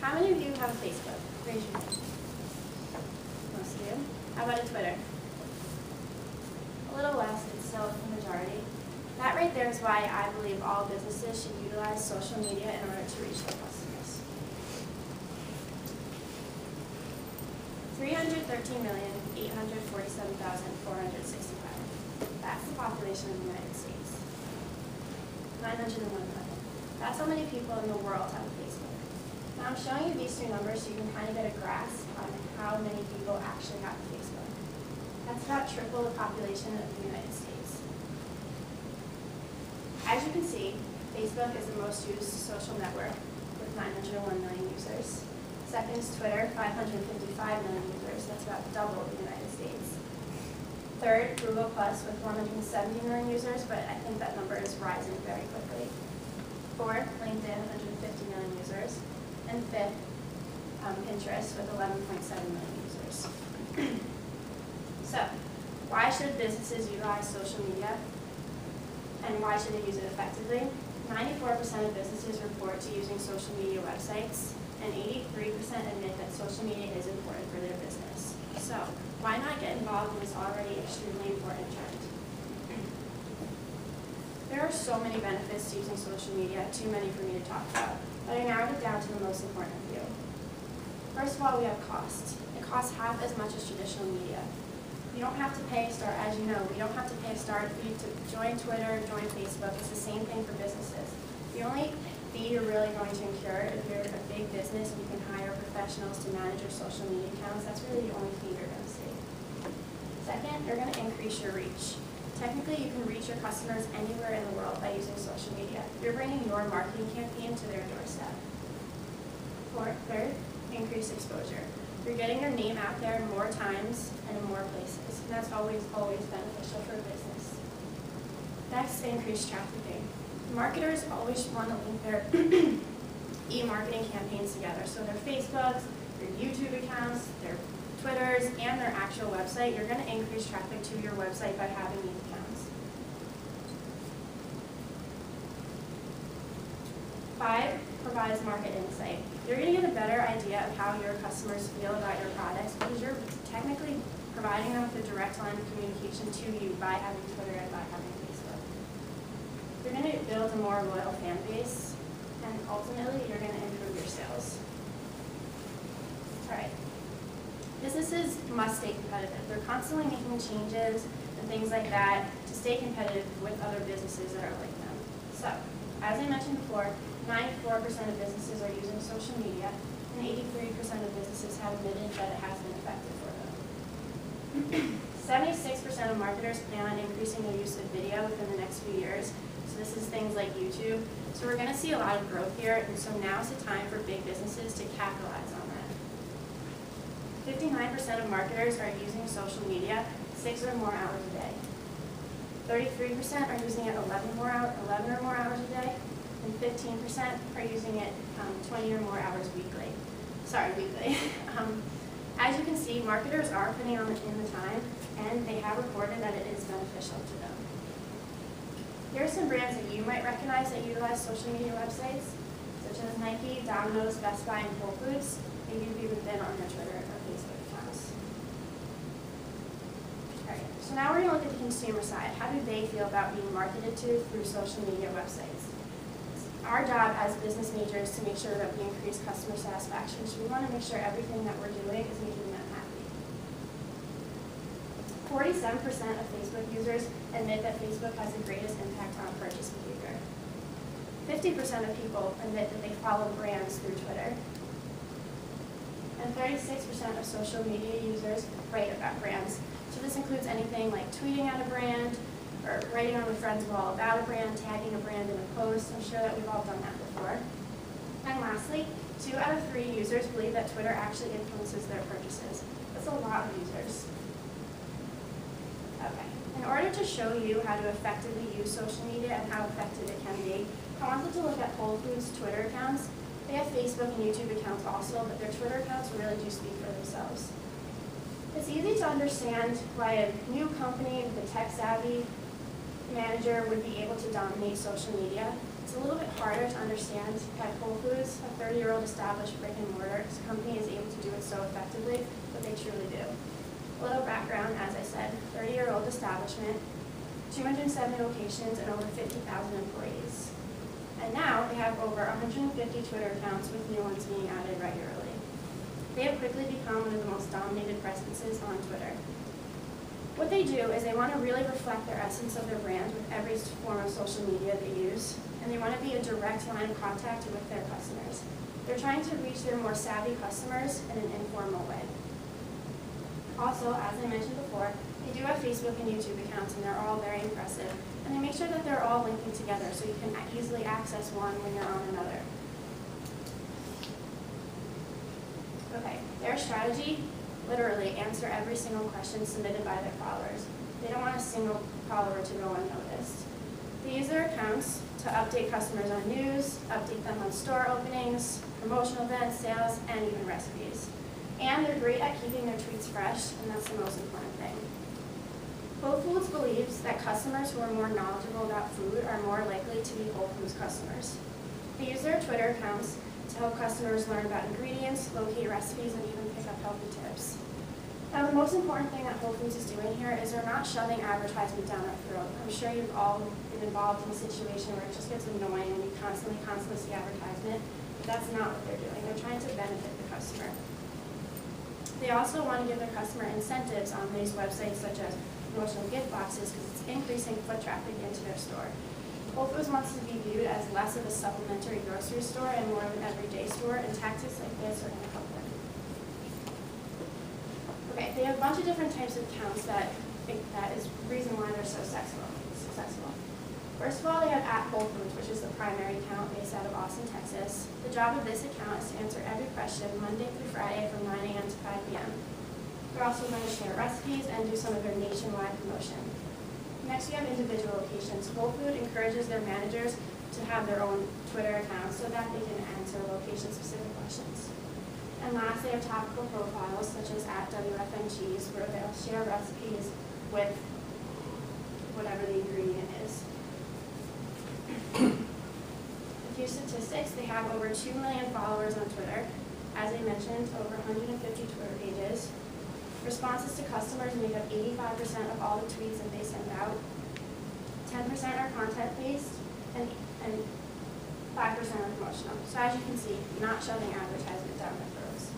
How many of you have a Facebook? Raise your hand. Most of you. How about a Twitter? A little less, it's still the majority. That right there is why I believe all businesses should utilize social media in order to reach their customers. 313,847,465. That's the population of the United States. 901 million. That's how many people in the world have a Facebook. Now I'm showing you these two numbers so you can kind of get a grasp on how many people actually have a Facebook. That's about triple the population of the United States. As you can see, Facebook is the most used social network with 901 million users. Second is Twitter, 555 million users. That's about double the United States. Third, Google Plus with 170 million users, but I think that number is rising very quickly. Fourth, LinkedIn, 150 million users. And fifth, Pinterest with 11.7 million users. So, why should businesses utilize social media? And why should they use it effectively? 94% of businesses report to using social media websites, and 83% admit that social media is important for their business. So, why not get involved in this already extremely important trend? There are so many benefits to using social media, too many for me to talk about, but I narrowed it down to the most important few. First of all, we have cost. It costs half as much as traditional media. You don't have to pay a start, as you know, we don't have to pay a start fee to join Twitter, join Facebook. It's the same thing for businesses. The only fee you're really going to incur if you're a big business and you can hire professionals to manage your social media accounts, that's really the only fee you're going to see. Second, you're going to increase your reach. Technically, you can reach your customers anywhere in the world by using social media. You're bringing your marketing campaign to their doorstep. Third, increase exposure. You're getting your name out there more times and in more places, and that's always beneficial for a business. Next, increase trafficking. Marketers always want to link their e-marketing campaigns together, so their Facebooks, their YouTube accounts, their Twitters, and their actual website. You're going to increase traffic to your website by having these accounts. 5, provides market insight. You're going to get a better idea of how your customers feel about your products because you're technically providing them with a direct line of communication to you by having Twitter and by having Facebook. You're going to build a more loyal fan base, and ultimately, you're going to improve your sales. All right. Businesses must stay competitive. They're constantly making changes and things like that to stay competitive with other businesses that are like them. So, as I mentioned before, 94% of businesses are using social media, and 83% of businesses have admitted that it has been effective for them. 76% of marketers plan on increasing their use of video within the next few years. So this is things like YouTube. So we're going to see a lot of growth here, and so now's the time for big businesses to capitalize on that. 59% of marketers are using social media 6 or more hours a day. 33% are using it 11 or more hours a day, and 15% are using it 20 or more hours weekly. As you can see, marketers are putting in the time, and they have reported that it is beneficial to them. Here are some brands that you might recognize that utilize social media websites, such as Nike, Domino's, Best Buy, and Whole Foods. Maybe you've even been on their Twitter or Facebook accounts. All right, so now we're going to look at the consumer side. How do they feel about being marketed to through social media websites? It's our job as business majors to make sure that we increase customer satisfaction, so we want to make sure everything that we're doing is making them happy. 47% of Facebook users admit that Facebook has the greatest impact on purchase behavior. 50% of people admit that they follow brands through Twitter. And 36% of social media users write about brands. So this includes anything like tweeting at a brand, or writing on the friends wall about a brand, tagging a brand in a post. I'm sure that we've all done that before. And lastly, 2 out of 3 users believe that Twitter actually influences their purchases. That's a lot of users. Okay. In order to show you how to effectively use social media and how effective it can be, I wanted to look at Whole Foods' Twitter accounts. They have Facebook and YouTube accounts also, but their Twitter accounts really do speak for themselves. It's easy to understand why a new company with a tech-savvy manager would be able to dominate social media. It's a little bit harder to understand at Whole Foods, a 30-year-old established brick and mortar company is able to do it so effectively, but they truly do. A little background, as I said, 30-year-old establishment, 270 locations and over 50,000 employees. And now they have over 150 Twitter accounts with new ones being added regularly. They have quickly become one of the most dominated presences on Twitter. What they do is they want to really reflect their essence of their brand with every form of social media they use, and they want to be a direct line of contact with their customers. They're trying to reach their more savvy customers in an informal way. Also, as I mentioned before, they do have Facebook and YouTube accounts, and they're all very impressive, and they make sure that they're all linking together so you can easily access one when you're on another. Okay, their strategy, literally answer every single question submitted by their followers. They don't want a single follower to go unnoticed. They use their accounts to update customers on news, update them on store openings, promotional events, sales, and even recipes. And they're great at keeping their tweets fresh, and that's the most important thing. Whole Foods believes that customers who are more knowledgeable about food are more likely to be Whole Foods customers. They use their Twitter accounts to help customers learn about ingredients, locate recipes, and even pick up healthy tips. Now, the most important thing that Whole Foods is doing here is they're not shoving advertisement down our throat. I'm sure you've all been involved in a situation where it just gets annoying and you constantly see advertisement, but that's not what they're doing. They're trying to benefit the customer. They also want to give their customer incentives on these websites, such as promotional gift boxes, because it's increasing foot traffic into their store. Whole Foods wants to be viewed as less of a supplementary grocery store and more of an everyday store, and tactics like this are going to help them. Okay, they have a bunch of different types of accounts that is the reason why they're so successful. First of all, they have @Whole Foods, which is the primary account based out of Austin, Texas. The job of this account is to answer every question Monday through Friday from 9 a.m. to 5 p.m. They're also going to share recipes and do some of their nationwide promotion. Next, we have individual locations. Whole Foods encourages their managers to have their own Twitter accounts so that they can answer location-specific questions. And last, they have topical profiles, such as @WFMGs, where they'll share recipes with whatever the ingredient is. A few statistics: they have over 2 million followers on Twitter. As I mentioned, over 150 Twitter pages. Responses to customers make up 85% of all the tweets that they send out. 10% are content-based, and 5% are promotional. So as you can see, not shoving advertisement down their throats.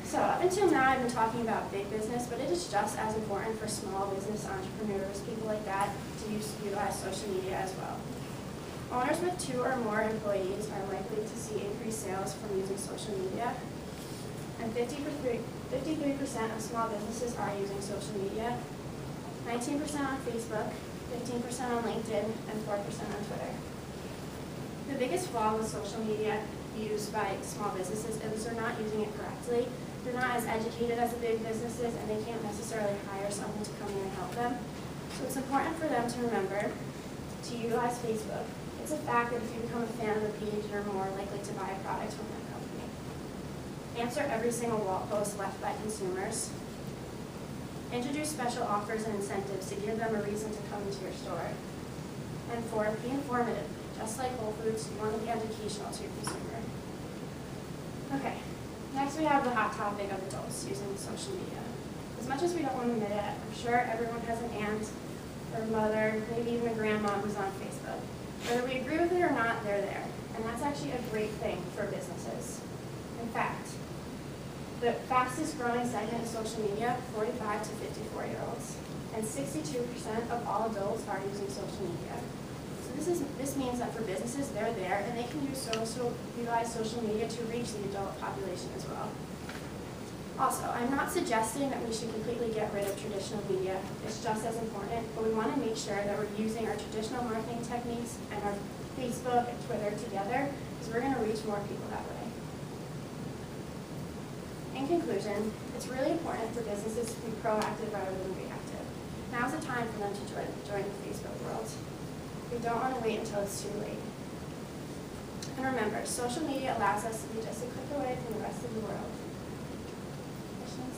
So up until now, I've been talking about big business, but it is just as important for small business entrepreneurs, people like that, to utilize social media as well. Owners with 2 or more employees are likely to see increased sales from using social media, and 53% of small businesses are using social media, 19% on Facebook, 15% on LinkedIn, and 4% on Twitter. The biggest flaw with social media used by small businesses is they're not using it correctly. They're not as educated as the big businesses, and they can't necessarily hire someone to come in and help them. So it's important for them to remember to utilize Facebook. It's a fact that if you become a fan of the page, you're more likely to buy a product from that company. Answer every single wall post left by consumers. Introduce special offers and incentives to give them a reason to come into your store. And 4, be informative. Just like Whole Foods, you want to be educational to your consumer. Okay, next we have the hot topic of adults using social media. As much as we don't want to admit it, I'm sure everyone has an aunt or mother, maybe even a grandma who's on Facebook. Whether we agree with it or not, they're there. And that's actually a great thing for businesses. In fact, the fastest growing segment of social media, 45 to 54-year-olds. And 62% of all adults are using social media. So this means that for businesses, they're there, and they can utilize social media to reach the adult population as well. Also, I'm not suggesting that we should completely get rid of traditional media. It's just as important, but we want to make sure that we're using our traditional marketing techniques and our Facebook and Twitter together, because we're going to reach more people that way. In conclusion, it's really important for businesses to be proactive rather than reactive. Now's the time for them to join the Facebook world. We don't want to wait until it's too late. And remember, social media allows us to be just a click away from the rest of the world. Questions?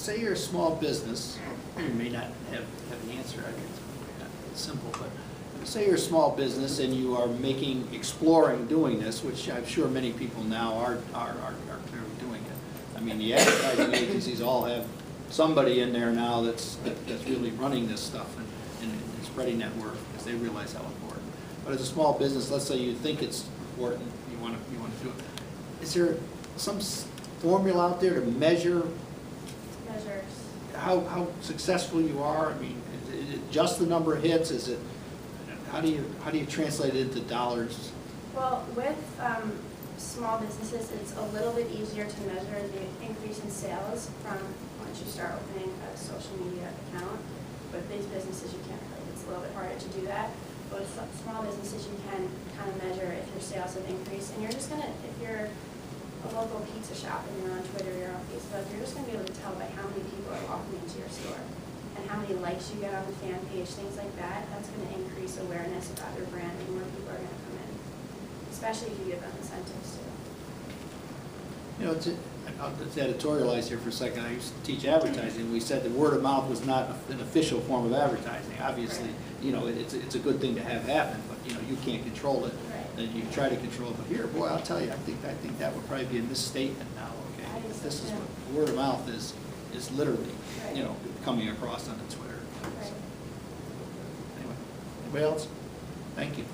say you're a small business, you may not have the answer, it's simple, but say you're a small business and you are exploring doing this, which I'm sure many people now are clearly doing it. I mean, the advertising agencies all have somebody in there now that's really running this stuff and spreading that word because they realize how important. But as a small business, let's say you think it's important, you want to do it. Is there some formula out there to measures how successful you are? I mean, is it just the number of hits? Is it how do you translate it into dollars? Well, with small businesses, it's a little bit easier to measure the increase in sales from once you start opening a social media account. With these businesses, you can't really. It's a little bit harder to do that. But with small businesses, you can kind of measure if your sales have increased. And you're just gonna, if you're a local pizza shop and you're on Twitter, you're on Facebook, you're just gonna be able to tell by how many people are walking into your store and how many likes you get on the fan page, things like that. That's gonna increase awareness about your brand, and more people are gonna come in, especially if you give them incentives too. You know, I'll just editorialize here for a second. I used to teach advertising. We said that word of mouth was not an official form of advertising. Obviously, right. You know, it's a good thing to have happen, but you know, you can't control it. Right. And you try to control it. But here, boy, I'll tell you, I think that would probably be a misstatement now. Okay, this is what word of mouth is literally, right. You know, coming across on the Twitter. Right. Anyway, anybody else? Thank you.